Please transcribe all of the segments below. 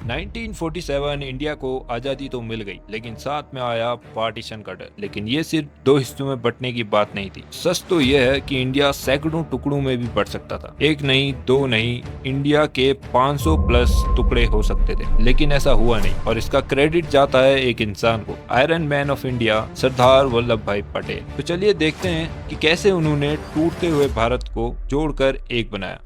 1947 India को आज़ादी तो मिल गई, लेकिन साथ में आया पार्टीशन का डर। लेकिन ये सिर्फ दो हिस्सों में बंटने की बात नहीं थी। सच तो यह है कि इंडिया सैकड़ों टुकड़ों में भी बंट सकता था। एक नहीं, दो नहीं, इंडिया के 500 प्लस टुकड़े हो सकते थे, लेकिन ऐसा हुआ नहीं। और इसका क्रेडिट जाता है एक इंसान को, iron man of India, Sardar Vallabh भाई पटेल। तो चलिए देखते हैं कि कैसे उन्होंने टूटते हुए भारत को जोड़कर एक बनाया।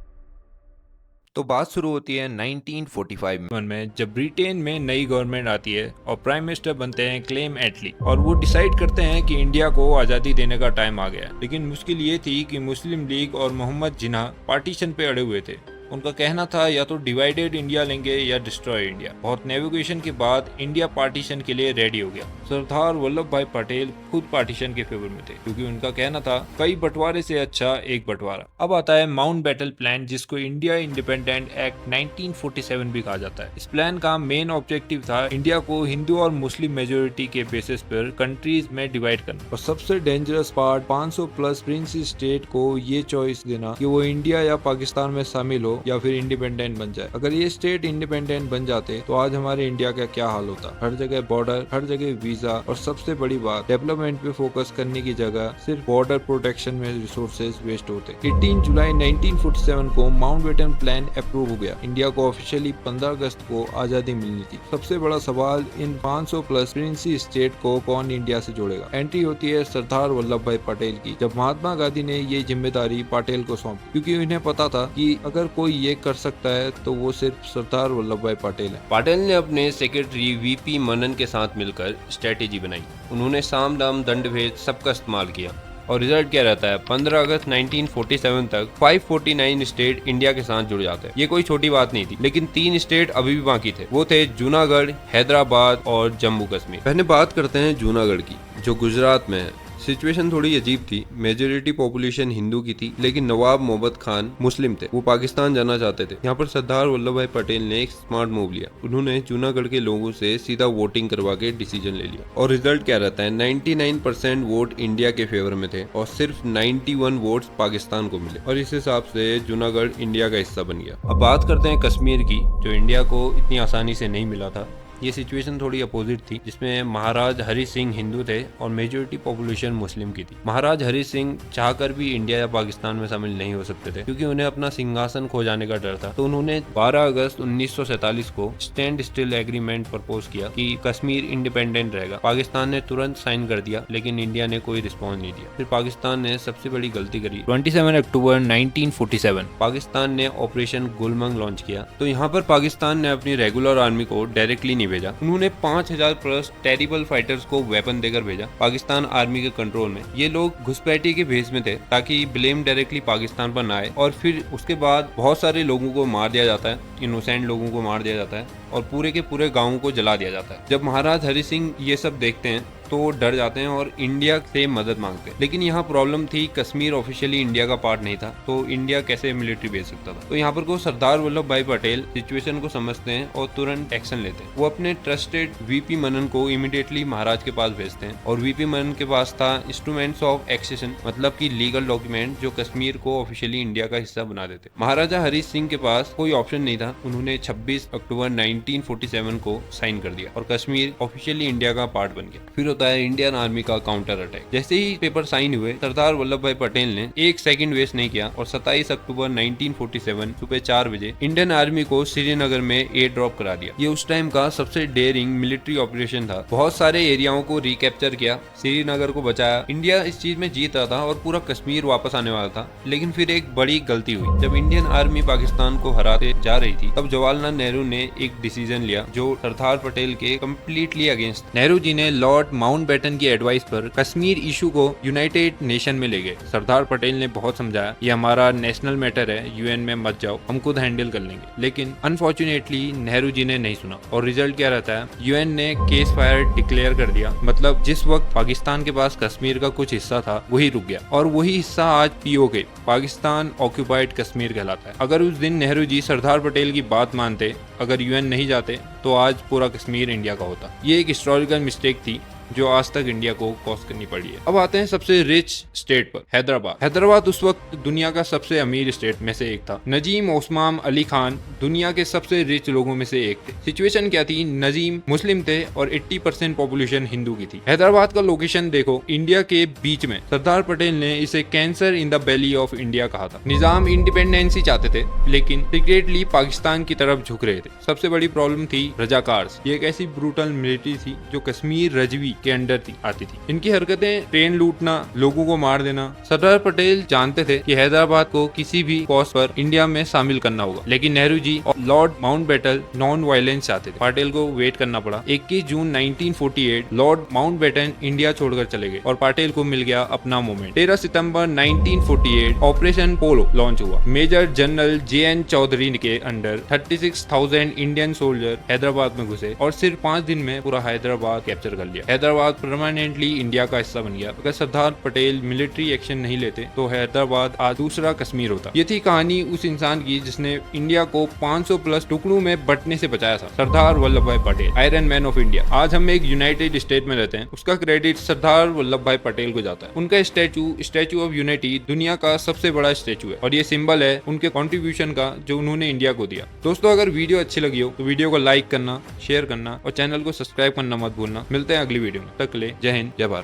तो बात शुरू होती है 1945 में, जब ब्रिटेन में नई गवर्नमेंट आती है और प्राइम मिनिस्टर बनते हैं क्लेम एटली, और वो डिसाइड करते हैं कि इंडिया को आज़ादी देने का टाइम आ गया है। लेकिन मुश्किल ये थी कि मुस्लिम लीग और मोहम्मद जिन्ना पार्टीशन पे अड़े हुए थे। उनका कहना था या तो डिवाइडेड इंडिया लेंगे या डिस्ट्रॉय इंडिया। बहुत नेविगेशन के बाद इंडिया पार्टीशन के लिए रेडी हो गया। सरदार वल्लभ भाई पटेल खुद पार्टीशन के फेवर में थे, क्योंकि उनका कहना था कई बंटवारे से अच्छा एक बंटवारा। अब आता है माउंट बैटल प्लान, जिसको इंडिया इंडिपेंडेंट एक्ट 1947 भी कहा जाता है। इस प्लान का मेन ऑब्जेक्टिव था इंडिया को हिंदू और मुस्लिम मेजोरिटी के बेसिस पर कंट्रीज में डिवाइड करना। और सबसे dangerous part, 500 plus Princy state को ये चॉइस देना कि वो इंडिया या पाकिस्तान में शामिल हो या फिर इंडिपेंडेंट बन जाए। अगर ये स्टेट इंडिपेंडेंट बन जाते तो आज हमारे इंडिया का क्या हाल होता। हर जगह बॉर्डर, हर जगह वीजा, और सबसे बड़ी बात, डेवलपमेंट पे फोकस करने की जगह सिर्फ बॉर्डर प्रोटेक्शन में रिसोर्सेज वेस्ट होते। 18 जुलाई 1947 को माउंटबेटन प्लान अप्रूव हो गया। इंडिया को ऑफिशियली 15 अगस्त को आजादी मिलनी थी। सबसे बड़ा सवाल, इन 500 प्लस प्रिंसी स्टेट को कौन इंडिया से जोड़ेगा। एंट्री होती है सरदार वल्लभ भाई पटेल की, जब महात्मा गांधी ने ये जिम्मेदारी पटेल को सौंपी, क्योंकि उन्हें पता था कि अगर कोई ये कर सकता है तो वो सिर्फ सरदार वल्लभ भाई पटेल है। पटेल ने अपने सेक्रेटरी वीपी मनन के साथ मिलकर स्ट्रेटेजी बनाई। उन्होंने साम दाम दंड भेद सबका इस्तेमाल किया, और रिजल्ट क्या रहता है, 15 अगस्त 1947 तक 549 स्टेट इंडिया के साथ जुड़ जाते हैं। ये कोई छोटी बात नहीं थी, लेकिन 3 स्टेट अभी भी बाकी थे। वो थे जूनागढ़, हैदराबाद और जम्मू कश्मीर। पहले बात करते हैं जूनागढ़ की, जो गुजरात में है। सिचुएशन थोड़ी अजीब थी। मेजोरिटी पॉपुलेशन हिंदू की थी, लेकिन नवाब मोहम्मद खान मुस्लिम थे। वो पाकिस्तान जाना चाहते थे। यहाँ पर सरदार वल्लभ भाई पटेल ने एक स्मार्ट मूव लिया। उन्होंने जूनागढ़ के लोगों से सीधा वोटिंग करवा के डिसीजन ले लिया। और रिजल्ट क्या रहता है, 99% वोट इंडिया के फेवर में थे और सिर्फ 91 वोट्स पाकिस्तान को मिले। और इस हिसाब से जूनागढ़ इंडिया का हिस्सा बन गया। अब बात करते हैं कश्मीर की, जो इंडिया को इतनी आसानी से नहीं मिला था। ये सिचुएशन थोड़ी अपोजिट थी, जिसमें महाराज हरि सिंह हिंदू थे और मेजोरिटी पॉपुलेशन मुस्लिम की थी। महाराज हरि सिंह चाहकर भी इंडिया या पाकिस्तान में शामिल नहीं हो सकते थे, क्योंकि उन्हें अपना सिंहासन खो जाने का डर था। तो उन्होंने 12 अगस्त 1947 को स्टैंड स्टिल एग्रीमेंट प्रपोज किया कि कश्मीर इंडिपेंडेंट रहेगा। पाकिस्तान ने तुरंत साइन कर दिया, लेकिन इंडिया ने कोई रिस्पॉन्स नहीं दिया। फिर पाकिस्तान ने सबसे बड़ी गलती करी। 27 अक्टूबर 1947 पाकिस्तान ने ऑपरेशन गुलमर्ग लॉन्च किया। तो यहाँ पर पाकिस्तान ने अपनी रेगुलर आर्मी को डायरेक्टली नहीं भेजा। उन्होंने 5000 प्लस टेरिबल फाइटर्स को वेपन देकर भेजा पाकिस्तान आर्मी के कंट्रोल में। ये लोग घुसपैठी के भेस में थे, ताकि ब्लेम डायरेक्टली पाकिस्तान पर ना आए। और फिर उसके बाद बहुत सारे लोगों को मार दिया जाता है, इनोसेंट लोगों को मार दिया जाता है, और पूरे के पूरे गाँव को जला दिया जाता है। जब महाराज हरि सिंह ये सब देखते हैं तो वो डर जाते हैं और इंडिया से मदद मांगते हैं। लेकिन यहाँ प्रॉब्लम थी, कश्मीर ऑफिशियली इंडिया का पार्ट नहीं था, तो इंडिया कैसे मिलिट्री भेज सकता था। तो यहाँ पर को सरदार वल्लभ भाई पटेल सिचुएशन को समझते हैं और तुरंत एक्शन लेते हैं। वो अपने ट्रस्टेड वीपी मनन को इमीडिएटली महाराज के पास भेजते हैं, और वीपी मनन के पास था इंस्ट्रूमेंट्स ऑफ एक्सेशन, मतलब की लीगल डॉक्यूमेंट जो कश्मीर को ऑफिशियली इंडिया का हिस्सा बना देते। महाराजा हरि सिंह के पास कोई ऑप्शन नहीं था। उन्होंने 26 अक्टूबर 1947 को साइन कर दिया और कश्मीर ऑफिशियली इंडिया का पार्ट बन गया। फिर होता है इंडियन आर्मी का काउंटर अटैक। जैसे ही पेपर साइन हुए, सरदार वल्लभ भाई पटेल ने एक सेकंड वेस्ट नहीं किया और 27 अक्टूबर 1947 सुबह 4 बजे इंडियन आर्मी को श्रीनगर में एयर ड्रॉप करा दिया। ये उस टाइम का सबसे डेयरिंग मिलिट्री ऑपरेशन था। बहुत सारे एरियाओं को रिकैप्चर किया, श्रीनगर को बचाया। इंडिया इस चीज में जीत रहा था और पूरा कश्मीर वापस आने वाला था। लेकिन फिर एक बड़ी गलती हुई। जब इंडियन आर्मी पाकिस्तान को हराते जा रही थी, तब जवाहरलाल नेहरू ने एक डिसीजन लिया जो सरदार पटेल के कम्प्लीटली अगेंस्ट। नेहरू जी ने लॉर्ड माउंटबेटन की एडवाइस पर कश्मीर इशू को यूनाइटेड नेशन में ले गए। सरदार पटेल ने बहुत समझाया, ये हमारा नेशनल मैटर है, यूएन में मत जाओ, हम खुद हैंडल कर लेंगे। लेकिन अनफॉर्चुनेटली नेहरू जी ने नहीं सुना, और रिजल्ट क्या रहता है, यूएन ने केस फायर डिक्लेयर कर दिया। मतलब जिस वक्त पाकिस्तान के पास कश्मीर का कुछ हिस्सा था, वही रुक गया, और वही हिस्सा आज पीओके, पाकिस्तान ऑक्यूपाइड कश्मीर कहलाता है। अगर उस दिन नेहरू जी सरदार पटेल की बात मानते, अगर यूएन नहीं जाते, तो आज पूरा कश्मीर इंडिया का होता। ये एक हिस्टोरिकल मिस्टेक थी जो आज तक इंडिया को कॉस्ट करनी पड़ी है। अब आते हैं सबसे रिच स्टेट पर, हैदराबाद। हैदराबाद उस वक्त दुनिया का सबसे अमीर स्टेट में से एक था। नजीम ओस्मान अली खान दुनिया के सबसे रिच लोगों में से एक थे। सिचुएशन क्या थी, नजीम मुस्लिम थे और 80% पॉपुलेशन हिंदू की थी। हैदराबाद का लोकेशन देखो, इंडिया के बीच में। सरदार पटेल ने इसे cancer in the belly of India कहा था। निजाम इंडिपेंडेंसी चाहते थे लेकिन सीक्रेटली पाकिस्तान की तरफ झुक रहे थे। सबसे बड़ी प्रॉब्लम थी रजाकार्स। ये एक ऐसी ब्रूटल मिलिट्री थी जो कश्मीर रजवी के अंडर आती थी। इनकी हरकतें ट्रेन लूटना, लोगों को मार देना। सरदार पटेल जानते थे कि हैदराबाद को किसी भी कॉस्ट पर इंडिया में शामिल करना होगा, लेकिन नेहरू जी और लॉर्ड माउंटबेटन नॉन वायलेंस चाहते थे। पटेल को वेट करना पड़ा। 21 जून 1948 लॉर्ड माउंटबेटन इंडिया छोड़कर चले गए और पटेल को मिल गया अपना मोमेंट। 13 सितंबर 1948 ऑपरेशन पोलो लॉन्च हुआ। मेजर जनरल JN चौधरी के अंडर 36,000 इंडियन सोल्जर हैदराबाद में घुसे और सिर्फ 5 दिन में पूरा हैदराबाद कैप्चर कर लिया। हैदराबाद परमानेंटली इंडिया का हिस्सा बन गया। अगर सरदार पटेल मिलिट्री एक्शन नहीं लेते तो हैदराबाद आज दूसरा कश्मीर होता। ये थी कहानी उस इंसान की जिसने इंडिया को 500 प्लस टुकड़ों में बंटने से बचाया था, सरदार वल्लभ भाई Patel, iron man of India. आज हम एक यूनाइटेड स्टेट में रहते हैं, उसका क्रेडिट सरदार वल्लभ भाई पटेल को जाता है। उनका स्टैचू ऑफ यूनिटी दुनिया का सबसे बड़ा स्टैचू है और ये सिंबल है उनके कॉन्ट्रीब्यूशन का जो उन्होंने इंडिया को दिया। दोस्तों, अगर वीडियो अच्छी लगी हो तो वीडियो को लाइक करना, शेयर करना और चैनल को सब्सक्राइब करना मत भूलना। मिलते हैं अगली वीडियो में, तक के लिए जय हिंद, जय भारत।